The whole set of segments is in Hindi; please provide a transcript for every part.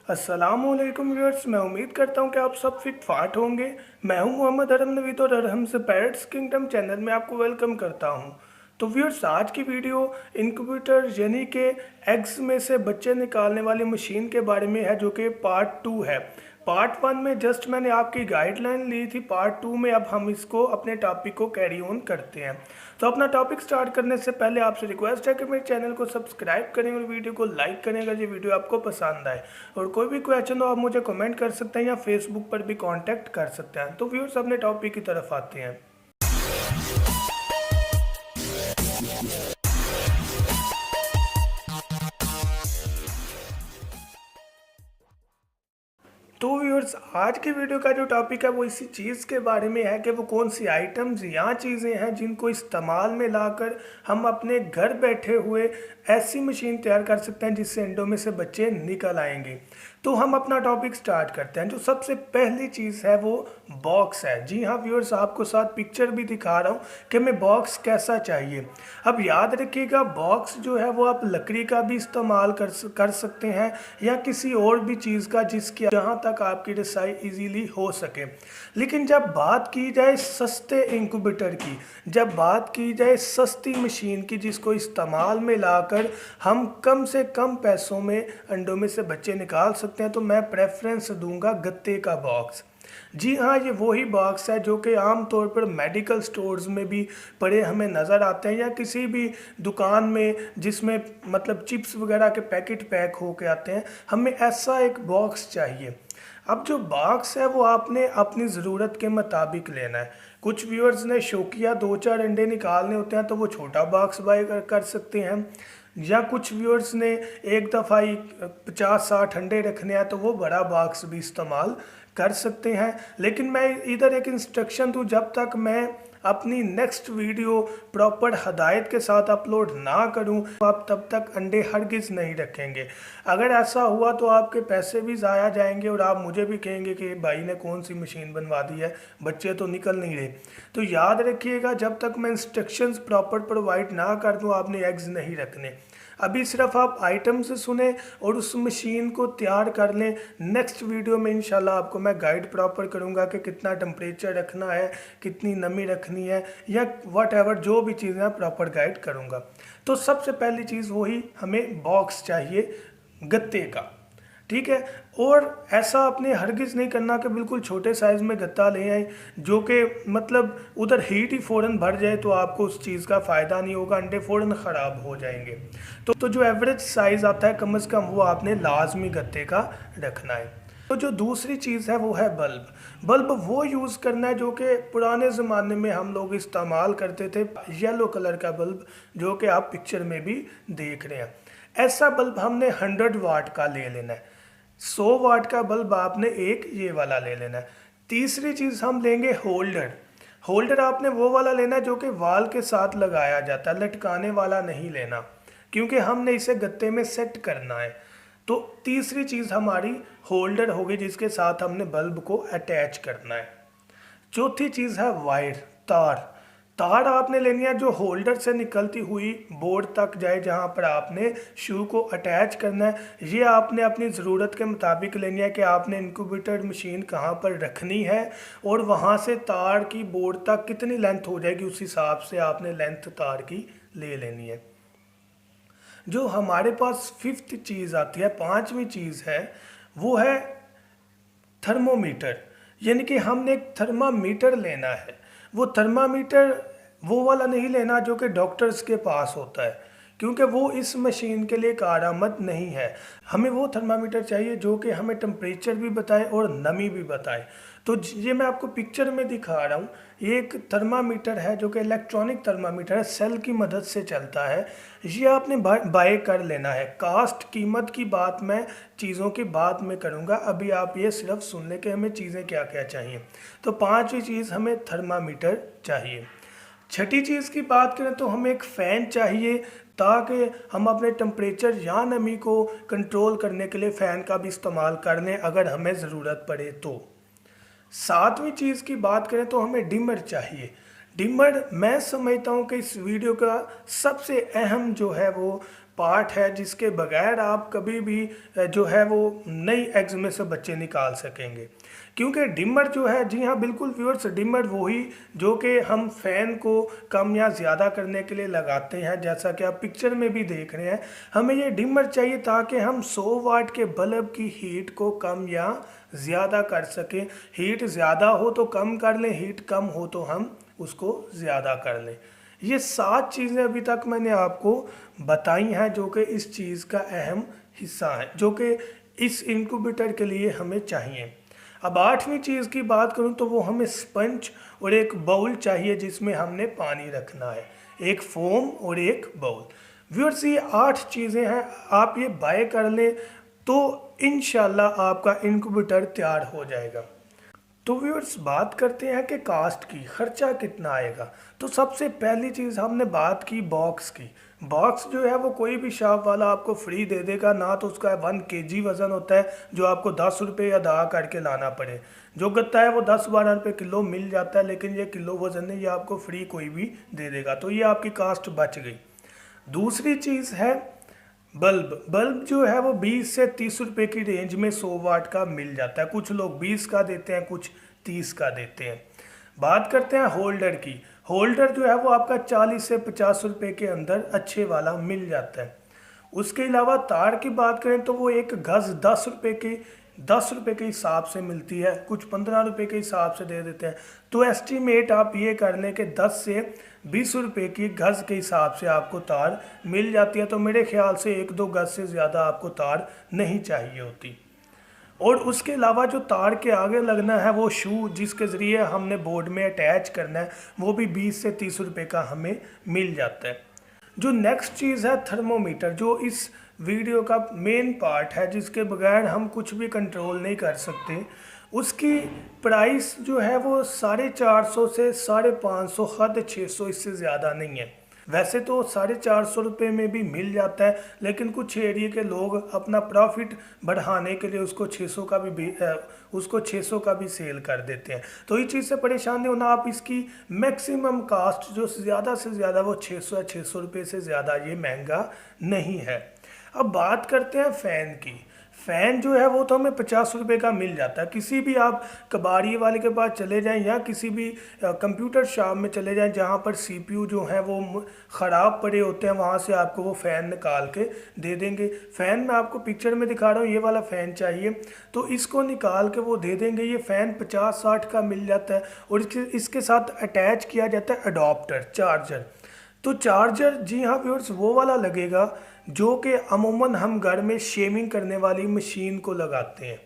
अस्सलामुअलैकुम व्यूअर्स, मैं उम्मीद करता हूं कि आप सब फिट फाट होंगे। मैं हूं मोहम्मद अरम नवीद और अरहम से पैरट्स किंगडम चैनल में आपको वेलकम करता हूं। तो व्यूअर्स, आज की वीडियो इनक्यूबेटर यानी कि एग्स में से बच्चे निकालने वाली मशीन के बारे में है, जो कि पार्ट 2 है। पार्ट 1 में जस्ट मैंने आपकी गाइडलाइन ली थी। पार्ट 2 में अब हम इसको अपने टॉपिक को कैरी ऑन करते हैं। तो अपना टॉपिक स्टार्ट करने से पहले आपसे रिक्वेस्ट है कि मेरे चैनल को सब्सक्राइब करें और वीडियो को लाइक करें अगर ये वीडियो आपको पसंद आए। और कोई भी क्वेश्चन हो आप मुझे कमेंट कर सकते हैं या फेसबुक पर भी कांटेक्ट कर सकते हैं। तो व्यूअर्स, अपने टॉपिक की तरफ आते हैं। तो व्यूअर्स, आज की वीडियो का जो टॉपिक है वो इसी चीज़ के बारे में है कि वो कौन सी आइटम्स या चीज़ें हैं जिनको इस्तेमाल में लाकर हम अपने घर बैठे हुए ऐसी मशीन तैयार कर सकते हैं जिससे अंडों में से बच्चे निकल आएंगे। तो हम अपना टॉपिक स्टार्ट करते हैं। जो सबसे पहली चीज़ है वो बॉक्स है। जी हाँ व्यूअर्स, आपको साथ पिक्चर भी दिखा रहा हूँ कि मैं बॉक्स कैसा चाहिए। अब याद रखिएगा, बॉक्स जो है वो आप लकड़ी का भी इस्तेमाल कर सकते हैं या किसी और भी चीज़ का जिसकी जहाँ तक आपकी रसाई इजीली हो सके। लेकिन जब बात की जाए सस्ते इंक्यूबेटर की, जब बात की जाए सस्ती मशीन की जिसको इस्तेमाल में लाकर हम कम से कम पैसों में अंडों में से बच्चे निकाल सकते हैं, तो मैं प्रेफरेंस दूंगा गत्ते का बॉक्स। जी हाँ, ये वही बॉक्स है जो कि आम तौर पर मेडिकल स्टोर्स में भी पड़े हमें नज़र आते हैं या किसी भी दुकान में जिसमें मतलब चिप्स वगैरह के पैकेट पैक होके आते हैं। हमें ऐसा एक बॉक्स चाहिए। अब जो बॉक्स है वो आपने अपनी ज़रूरत के मुताबिक लेना है। कुछ व्यूअर्स ने शौकिया 2-4 अंडे निकालने होते हैं तो वो छोटा बॉक्स बाय कर सकते हैं, या कुछ व्यूअर्स ने एक दफ़ा ही 50-60 अंडे रखने हैं तो वो बड़ा बॉक्स भी इस्तेमाल कर सकते हैं। लेकिन मैं इधर एक इंस्ट्रक्शन दूँ, जब तक मैं अपनी नेक्स्ट वीडियो प्रॉपर हदायत के साथ अपलोड ना करूं, आप तब तक अंडे हरगिज़ नहीं रखेंगे। अगर ऐसा हुआ तो आपके पैसे भी ज़ाया जाएंगे और आप मुझे भी कहेंगे कि भाई ने कौन सी मशीन बनवा दी है, बच्चे तो निकल नहीं रहे। तो याद रखिएगा, जब तक मैं इंस्ट्रक्शंस प्रॉपर प्रोवाइड ना कर दूं, आपने एग्स नहीं रखने। अभी सिर्फ आप आइटम से सुने और उस मशीन को तैयार कर लें। नेक्स्ट वीडियो में इंशाल्लाह आपको मैं गाइड प्रॉपर करूंगा कि कितना टेम्परेचर रखना है, कितनी नमी रखनी है, या वट एवर जो भी चीज़ें प्रॉपर गाइड करूंगा। तो सबसे पहली चीज़ वही, हमें बॉक्स चाहिए गत्ते का, ठीक है। और ऐसा आपने हरगिज़ नहीं करना कि बिल्कुल छोटे साइज़ में गत्ता ले आए जो कि मतलब उधर हीट ही फ़ौरन भर जाए, तो आपको उस चीज़ का फ़ायदा नहीं होगा, अंडे फ़ौरन ख़राब हो जाएंगे। तो जो एवरेज साइज़ आता है कम से कम वो आपने लाजमी गत्ते का रखना है। तो जो दूसरी चीज़ है वो है बल्ब। बल्ब वो यूज़ करना है जो कि पुराने ज़माने में हम लोग इस्तेमाल करते थे, येलो कलर का बल्ब जो कि आप पिक्चर में भी देख रहे हैं। ऐसा बल्ब हमने 100 वाट का ले लेना है। 100 वाट का बल्ब आपने एक ये वाला ले लेना है। तीसरी चीज़ हम लेंगे होल्डर। होल्डर आपने वो वाला लेना है जो कि वाल के साथ लगाया जाता है, लटकाने वाला नहीं लेना, क्योंकि हमने इसे गत्ते में सेट करना है। तो तीसरी चीज़ हमारी होल्डर होगी जिसके साथ हमने बल्ब को अटैच करना है। चौथी चीज़ है वायर, तार। तार आपने लेनी है जो होल्डर से निकलती हुई बोर्ड तक जाए जहाँ पर आपने शू को अटैच करना है। ये आपने अपनी ज़रूरत के मुताबिक लेनी है कि आपने इंक्यूबेटर मशीन कहाँ पर रखनी है और वहाँ से तार की बोर्ड तक कितनी लेंथ हो जाएगी, उस हिसाब से आपने लेंथ तार की ले लेनी है। जो हमारे पास फिफ्थ चीज़ आती है, पांचवी चीज़ है, वो है थर्मोमीटर। यानी कि हमने एक थर्मामीटर लेना है। वो थर्मामीटर वो वाला नहीं लेना जो कि डॉक्टर्स के पास होता है, क्योंकि वो इस मशीन के लिए कारआमद नहीं है। हमें वो थर्मामीटर चाहिए जो कि हमें टेम्परेचर भी बताए और नमी भी बताए। तो ये मैं आपको पिक्चर में दिखा रहा हूँ। ये एक थर्मामीटर है जो कि इलेक्ट्रॉनिक थर्मामीटर है, सेल की मदद से चलता है। ये आपने बाय कर लेना है। कास्ट कीमत की बात मैं चीज़ों की बात में करूँगा, अभी आप ये सिर्फ सुन लें कि हमें चीज़ें क्या क्या चाहिए। तो पांचवी चीज़, हमें थर्मामीटर चाहिए। छठी चीज़ की बात करें तो हमें एक फ़ैन चाहिए ताकि हम अपने टेम्परेचर या नमी को कंट्रोल करने के लिए फ़ैन का भी इस्तेमाल कर लें अगर हमें ज़रूरत पड़े तो। सातवीं चीज़ की बात करें तो हमें डिमर चाहिए। डिमर मैं समझता हूँ कि इस वीडियो का सबसे अहम जो है वो पार्ट है जिसके बगैर आप कभी भी जो है वो नई एग्स में से बच्चे निकाल सकेंगे। क्योंकि डिमर जो है, जी हाँ बिल्कुल व्यूअर्स, डिमर वही जो कि हम फ़ैन को कम या ज़्यादा करने के लिए लगाते हैं, जैसा कि आप पिक्चर में भी देख रहे हैं। हमें ये डिमर चाहिए ताकि हम 100 वाट के बल्ब की हीट को कम या ज़्यादा कर सकें। हीट ज़्यादा हो तो कम कर लें, हीट कम हो तो हम उसको ज़्यादा कर लें। ये 7 चीज़ें अभी तक मैंने आपको बताई हैं जो कि इस चीज़ का अहम हिस्सा है, जो कि इस इंक्यूबेटर के लिए हमें चाहिए। अब 8वीं चीज़ की बात करूं तो वो हमें स्पंज और एक बाउल चाहिए जिसमें हमने पानी रखना है, एक फोम और एक बाउल। व्यूअर्स, ये 8 चीज़ें हैं, आप ये बाय कर लें तो इंशाल्लाह आपका इंक्यूबेटर तैयार हो जाएगा। तो व्यूअर्स, बात करते हैं कि कास्ट की, खर्चा कितना आएगा। तो सबसे पहली चीज़ हमने बात की बॉक्स की। बॉक्स जो है वो कोई भी शॉप वाला आपको फ्री दे देगा, ना तो उसका 1 kg वज़न होता है जो आपको 10 रुपये अदा करके लाना पड़े। जो गत्ता है वो 10-12 रुपये किलो मिल जाता है, लेकिन ये किलो वज़न नहीं, ये आपको फ्री कोई भी दे देगा, तो ये आपकी कास्ट बच गई। दूसरी चीज़ है बल्ब। बल्ब जो है वो 20 से 30 रुपये की रेंज में 100 वाट का मिल जाता है। कुछ लोग 20 का देते हैं, कुछ 30 का देते हैं। बात करते हैं होल्डर की। होल्डर जो है वो आपका 40 से 50 रुपये के अंदर अच्छे वाला मिल जाता है। उसके अलावा तार की बात करें तो वो एक गज़ 10 रुपये के हिसाब से मिलती है, कुछ 15 रुपये के हिसाब से दे देते हैं। तो एस्टीमेट आप ये कर लें कि 10 से 20 रुपये की गज़ के हिसाब से आपको तार मिल जाती है। तो मेरे ख्याल से 1-2 गज़ से ज़्यादा आपको तार नहीं चाहिए होती। और उसके अलावा जो तार के आगे लगना है वो शू जिसके ज़रिए हमने बोर्ड में अटैच करना है, वो भी 20 से 30 रुपये का हमें मिल जाता है। जो नेक्स्ट चीज़ है थर्मोमीटर, जो इस वीडियो का मेन पार्ट है, जिसके बगैर हम कुछ भी कंट्रोल नहीं कर सकते। उसकी प्राइस जो है वो 450 से 550, हद 600, इससे ज़्यादा नहीं है। वैसे तो 450 रुपये में भी मिल जाता है, लेकिन कुछ एरिया के लोग अपना प्रॉफिट बढ़ाने के लिए उसको 600 का भी सेल कर देते हैं। तो इस चीज़ से परेशान नहीं होना आप। इसकी मैक्सिमम कास्ट जो ज़्यादा से ज़्यादा वो 600 या 600 रुपये से ज़्यादा ये महंगा नहीं है। अब बात करते हैं फ़ैन की। फ़ैन जो है वो तो हमें 50 रुपये का मिल जाता है। किसी भी आप कबाड़ी वाले के पास चले जाएं या किसी भी कंप्यूटर शॉप में चले जाएं जहां पर सीपीयू जो है वो ख़राब पड़े होते हैं, वहां से आपको वो फ़ैन निकाल के दे देंगे। फ़ैन मैं आपको पिक्चर में दिखा रहा हूँ, ये वाला फ़ैन चाहिए तो इसको निकाल के वो दे देंगे। ये फ़ैन 50-60 का मिल जाता है और इसके साथ अटैच किया जाता है अडोप्टर, चार्जर। तो चार्जर, जी हाँ व्यूअर्स, वो वाला लगेगा जो कि अमूमन हम घर में शेविंग करने वाली मशीन को लगाते हैं।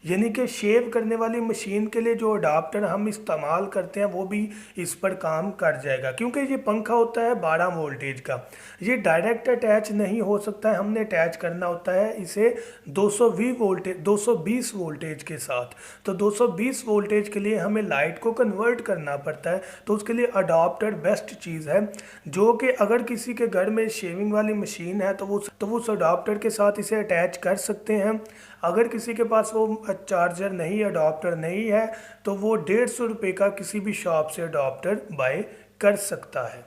यानी कि शेव करने वाली मशीन के लिए जो अडाप्टर हम इस्तेमाल करते हैं वो भी इस पर काम कर जाएगा। क्योंकि ये पंखा होता है 12 वोल्टेज का, ये डायरेक्ट अटैच नहीं हो सकता है, हमने अटैच करना होता है इसे 220 वोल्टेज के साथ। तो 220 वोल्टेज के लिए हमें लाइट को कन्वर्ट करना पड़ता है, तो उसके लिए अडाप्टर बेस्ट चीज़ है। जो कि अगर किसी के घर में शेविंग वाली मशीन है तो वो उस अडाप्टर के साथ इसे अटैच कर सकते हैं। अगर किसी के पास वो चार्जर नहीं, अडोप्टर नहीं है, तो वो 150 रुपये का किसी भी शॉप से अडोप्टर बाय कर सकता है।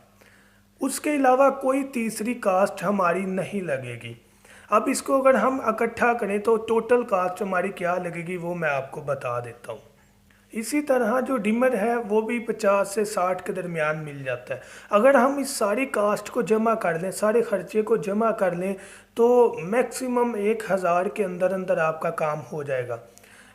उसके अलावा कोई तीसरी कास्ट हमारी नहीं लगेगी। अब इसको अगर हम इकट्ठा करें तो टोटल कास्ट हमारी क्या लगेगी वो मैं आपको बता देता हूँ। इसी तरह जो डिमर है वो भी 50 से 60 के दरमियान मिल जाता है। अगर हम इस सारी कास्ट को जमा कर लें, सारे खर्चे को जमा कर लें, तो मैक्सिमम 1000 के अंदर अंदर आपका काम हो जाएगा।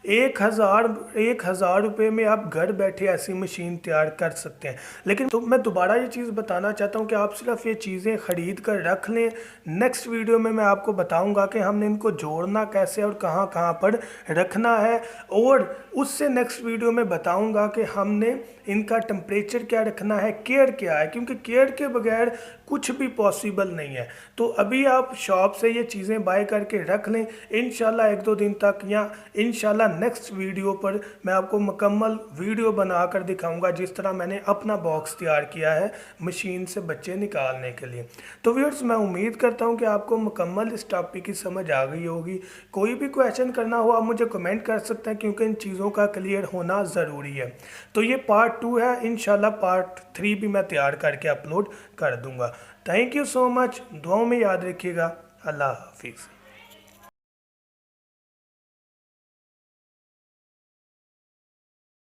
1000 रुपये में आप घर बैठे ऐसी मशीन तैयार कर सकते हैं। लेकिन तो मैं दोबारा ये चीज़ बताना चाहता हूँ कि आप सिर्फ ये चीज़ें ख़रीद कर रख लें। नेक्स्ट वीडियो में मैं आपको बताऊँगा कि हमने इनको जोड़ना कैसे और कहाँ कहाँ पर रखना है, और उससे नेक्स्ट वीडियो में बताऊँगा कि हमने इनका टेम्परेचर क्या रखना है, केयर क्या है, क्योंकि केयर के बगैर कुछ भी पॉसिबल नहीं है। तो अभी आप शॉप से ये चीज़ें बाय करके रख लें। इंशाल्लाह 1-2 दिन तक या इंशाल्लाह नेक्स्ट वीडियो पर मैं आपको मुकम्मल वीडियो बनाकर दिखाऊंगा जिस तरह मैंने अपना बॉक्स तैयार किया है मशीन से बच्चे निकालने के लिए। तो व्यूअर्स, मैं उम्मीद करता हूं कि आपको मुकम्मल इस टॉपिक की समझ आ गई होगी। कोई भी क्वेश्चन करना हो आप मुझे कमेंट कर सकते हैं, क्योंकि इन चीज़ों का क्लियर होना ज़रूरी है। तो ये पार्ट 2 है, इंशाल्लाह पार्ट 3 भी मैं तैयार करके अपलोड कर दूँगा। थैंक यू सो मच, दुआओं में याद रखिएगा। अल्लाह हाफिज़।